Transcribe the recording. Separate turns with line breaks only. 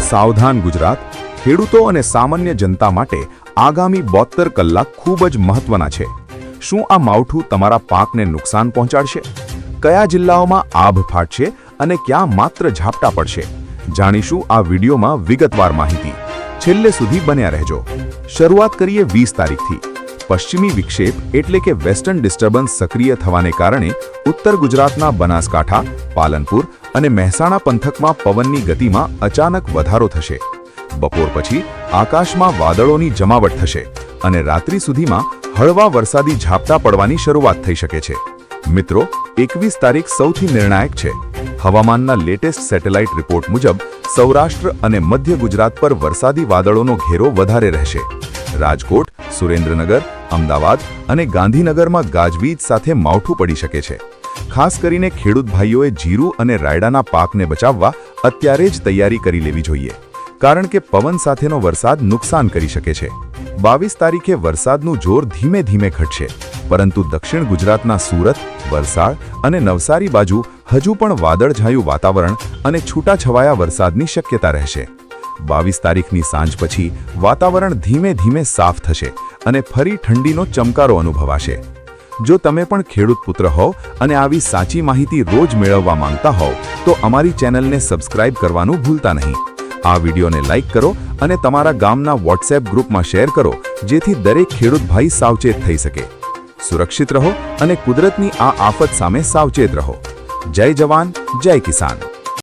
સાવધાન ગુજરાત, ખેડૂતો અને સામાન્ય જનતા માટે આગામી 72 કલાક ખૂબ જ મહત્વના છે। શું આ માવઠું તમારા પાકને નુકસાન પહોંચાડશે? કયા જિલ્લાઓમાં આભ ફાટશે અને ક્યાં માત્ર ઝાપટા પડશે? જાણીશું આ વિડીયોમાં વિગતવાર માહિતી। છેલ્લે સુધી બન્યા રહેજો। શરૂઆત કરીએ 20 તારીખથી। પશ્ચિમી વિક્ષેપ એટલે કે વેસ્ટર્ન ડિસ્ટર્બન્સ સક્રિય થવાને કારણે ઉત્તર ગુજરાતના બનાસકાંઠા, પાલનપુર અને મહેસાણા પંથકમાં પવનની ગતિમાં અચાનક વધારો થશે। બપોર પછી આકાશમાં વાદળોની જમાવટ થશે અને રાત્રિ સુધીમાં હળવા વરસાદી ઝાપટા પડવાની શરૂઆત થઈ શકે છે। મિત્રો, 21 તારીખ સૌથી નિર્ણાયક છે। હવામાનના લેટેસ્ટ સેટેલાઇટ રિપોર્ટ મુજબ સૌરાષ્ટ્ર અને મધ્ય ગુજરાત પર વરસાદી વાદળોનો ઘેરો વધારે રહેશે। રાજકોટ, સુરેન્દ્રનગર, અમદાવાદ અને ગાંધીનગરમાં ગાજવીજ સાથે માવઠું પડી શકે છે। ખાસ કરીને ખેડૂત ભાઈઓએ જીરું અને રાયડાના પાકને બચાવવા અત્યારે જ તૈયારી કરી લેવી જોઈએ, કારણ કે પવન સાથેનો વરસાદ નુકસાન કરી શકે છે। 22 તારીખે વરસાદનું જોર ધીમે ધીમે ઘટશે, પરંતુ દક્ષિણ ગુજરાતના સુરત, વલસાડ અને નવસારી બાજુ હજુ પણ વાદળછાયું વાતાવરણ અને છૂટાછવાયા વરસાદની શક્યતા રહેશે। 22 તારીખની સાંજ પછી વાતાવરણ ધીમે ધીમે સાફ થશે અને ફરી ઠંડીનો ચમકારો અનુભવાશે। જો તમે પણ ખેડૂત પુત્ર હોવ અને આવી સાચી માહિતી રોજ મેળવવા માંગતા હોવ તો અમારી ચેનલને સબસ્ક્રાઇબ કરવાનું ભૂલતા નહીં। આ વિડીયોને લાઇક કરો અને તમારા ગામના વોટ્સએપ ગ્રુપમાં શેર કરો, જેથી દરેક ખેડૂત ભાઈ સાવચેત થઈ શકે। સુરક્ષિત રહો અને કુદરતની આ આફત સામે સાવચેત રહો। જય જવાન, જય કિસાન।